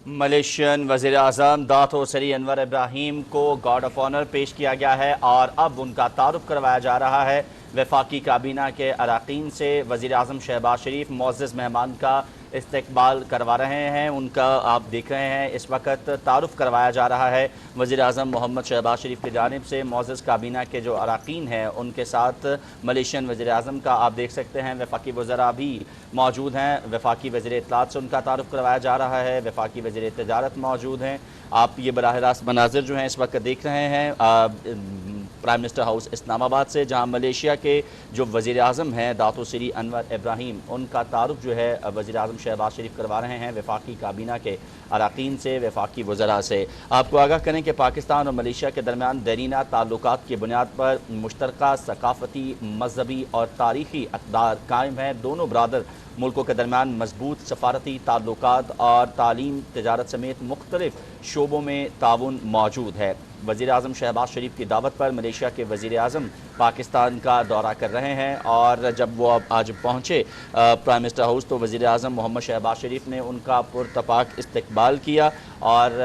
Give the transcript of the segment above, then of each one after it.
Malaysian वज़ीर आज़म दातो सरी अनवर इब्राहीम को गार्ड ऑफ ऑनर पेश किया गया है और अब उनका तारुफ करवाया जा रहा है। वफाकी काबीना के अरकान से वज़ीर आज़म शहबाज शरीफ मुअज़्ज़ज़ मेहमान का इस्तकबाल करवा रहे हैं। उनका आप देख रहे हैं इस वक्त तारुफ करवाया जा रहा है वज़ीर आज़म मोहम्मद शहबाज शरीफ की जानिब से। मुअज़्ज़ज़ काबीना के जो अरकान हैं उनके साथ मलेशियन वज़ीर आज़म का आप देख सकते हैं वफाकी वज़रा भी मौजूद हैं। वफाकी वज़ीर इत्तलात से उनका तारुफ करवाया जा रहा है। वफाकी वज़ीर तजारत मौजूद हैं। आप ये बराह रास्त मनाज़िर जो हैं इस वक्त देख रहे हैं प्राइम मिनिस्टर हाउस इस्लामाबाद से, जहाँ मलेशिया के जो वज़ीर आज़म हैं दातो सरी अनवर इब्राहीम, उनका तारुफ जो है वज़ीर आज़म शहबाज शरीफ करवा रहे हैं वफाकी काबीना के अरकान से, वफाकी वज़रा से। आपको आगाह करें कि पाकिस्तान और मलेशिया के दरमियान दरीना ताल्लुकात की बुनियाद पर मुश्तरका सकाफ़ती, मजहबी और तारीख़ी अक़दार कायम है। दोनों बरादर मुल्कों के दरमियान मजबूत सफारती ताल्लुकात और तालीम, तजारत समेत मुख्तलिफ शोबों में ताउन मौजूद है। वज़ीर आज़म शहबाज शरीफ की दावत पर मलेशिया के वज़ीर आज़म पाकिस्तान का दौरा कर रहे हैं और जब वो आज पहुँचे प्राइम मिनिस्टर हाउस तो वज़ीर आज़म मोहम्मद शहबाज शरीफ ने उनका पुरतपाक इस्तकबाल किया। और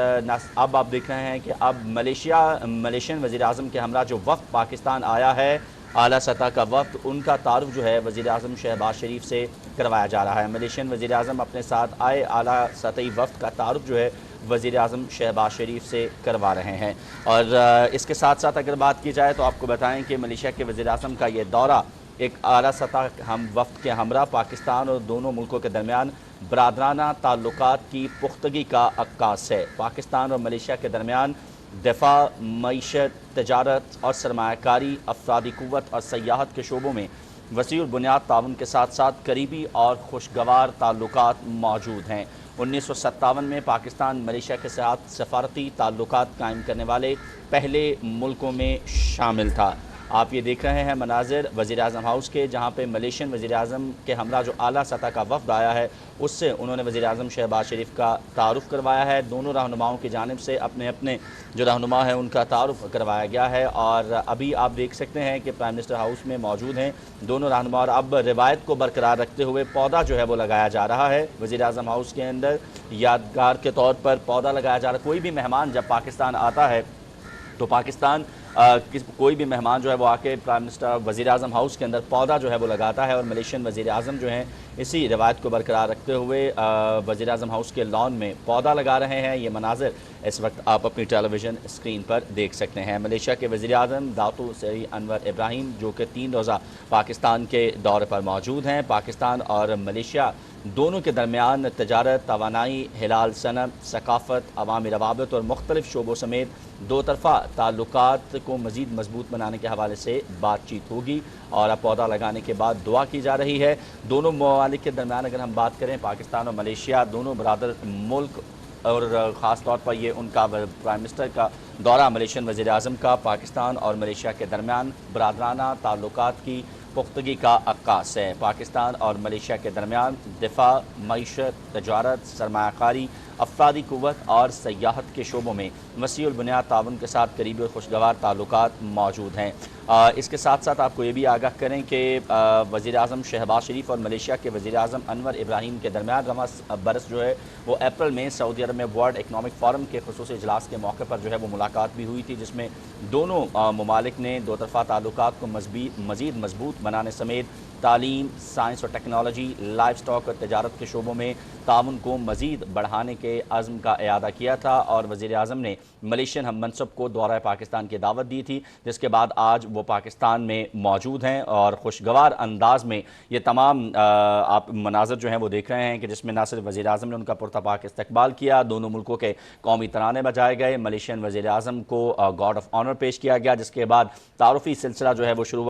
अब आप देख रहे हैं कि अब मलेशियन वज़ीर आज़म के हमरा जो वफ़द पाकिस्तान आया है, आला सतह का वफ़द, उनका तारुफ जो है वज़ीर आज़म शहबाज शरीफ से करवाया जा रहा है। मलेशियन वज़ीर आज़म अपने साथ आए आला सतही वफ़द का तारुफ जो है वज़ीर आज़म शहबाज शरीफ से करवा रहे हैं। और इसके साथ साथ अगर बात की जाए तो आपको बताएं कि मलेशिया के वज़ीर आज़म का ये दौरा एक आला सतह हम वफ़द के हमरा पाकिस्तान और दोनों मुल्कों के दरमियान बरादराना ताल्लुकात की पुख्तगी का अक्कास है। पाकिस्तान और मलेशिया के दरमियान दफ़ा, मईशत, तजारत और सरमायाकारी, अफरादी क़ुव्वत और सयाहत के शोबों में वसीउल बुनियाद ताउन के साथ साथ करीबी और खुशगवार ताल्लुकात मौजूद हैं। 1957 में पाकिस्तान मलेशिया के साथ सफारती ताल्लुकात कायम करने वाले पहले मुल्कों में शामिल था। आप ये देख रहे हैं मनाज़िर वज़ीर आज़म हाउस के, जहाँ पे मलेशियन वज़ीर आज़म के हमरा जो आला सतह का वफ़द आया है उससे उन्होंने वज़ीर आज़म शहबाज शरीफ का तारुफ करवाया है। दोनों रहनुमाओं की जानिब से अपने अपने जो रहनुमा है उनका तारुफ करवाया गया है। और अभी आप देख सकते हैं कि प्राइम मिनिस्टर हाउस में मौजूद हैं दोनों रहनुमा और अब रिवायत को बरकरार रखते हुए पौधा जो है वो लगाया जा रहा है। वज़ीर आज़म हाउस के अंदर यादगार के तौर पर पौधा लगाया जा रहा है। कोई भी मेहमान जब पाकिस्तान आता है तो पाकिस्तान कोई भी मेहमान जो है वो आके प्राइम मिनिस्टर वज़ीर आज़म हाउस के अंदर पौधा जो है वो लगाता है। और मलेशियन वज़ीर आज़म जो हैं इसी रवायत को बरकरार रखते हुए वज़ीर आज़म हाउस के लॉन में पौधा लगा रहे हैं। ये मनाज़िर इस वक्त आप अपनी टेलीविज़न स्क्रीन पर देख सकते हैं। मलेशिया के वज़ीर आज़म दातो सरी अनवर इब्राहीम जो कि 3 रोज़ा पाकिस्तान के दौरे पर मौजूद हैं। पाकिस्तान और मलेशिया दोनों के दरमियान तजारत, तवानाई, हिलाल सनत, सकाफ़त, अवामी रवाबत और मुख्तलिफ शोबों समेत दो तरफ़ा ताल्लुकात को मज़ीद मजबूत बनाने के हवाले से बातचीत होगी। और अब पौधा लगाने के बाद दुआ की जा रही है। दोनों ममालिक के दरमियान अगर हम बात करें, पाकिस्तान और मलेशिया दोनों बरादर मुल्क, और ख़ास तौर पर ये उनका प्राइम मिनिस्टर का दौरा मलेशियन वज़ीर आज़म का पाकिस्तान और मलेशिया के दरमियान बरादराना ताल्लुकात की पुख्तगी का अक्कास है। पाकिस्तान और मलेशिया के दरमियान दिफा, मईशत, तजारत, सरमायाकारी, अफरादी क़ुव्वत और सयाहत के शोबों में वसीउल बुनियाद ताउन के साथ करीबी और खुशगवार ताल्लुकात मौजूद हैं। इसके साथ साथ आपको ये भी आगाह करें कि वज़ीर आज़म शहबाज शरीफ और मलेशिया के वज़ीर आज़म अनवर इब्राहीम के दरमियान रवा बरस जो है वो अप्रैल में सऊदी अरब में वर्ल्ड इकनॉमिक फ़ोरम के ख़ुसूसी इजलास के मौके पर जो है वो मुलाकात भी हुई थी, जिसमें दोनों ममालिक ने दो तरफ़ा ताल्लुकात को मज़ीद मजबूत बनाने समेत तालीम, साइंस और टेक्नोलॉजी, लाइफ स्टॉक और तजारत के शोबों में ताउन को मज़ीद बढ़ाने के अज़्म का इयादा किया था। और वज़ीर आज़म ने मलेशियन हम मनसब को दौरा पाकिस्तान की दावत दी थी, जिसके बाद आज वो पाकिस्तान में मौजूद हैं। और खुशगवार अंदाज में ये तमाम आप मनाज़र जो हैं वो देख रहे हैं कि जिसमें ना सिर्फ वज़ीर आज़म ने उनका पुरतपाक इस्तकबाल किया, दोनों मुल्कों के कौमी तराने बजाए गए, मलेशियन वज़ीर आज़म को गार्ड ऑफ ऑनर पेश किया गया, जिसके बाद तारुफ़ी सिलसिला जो है वो शुरू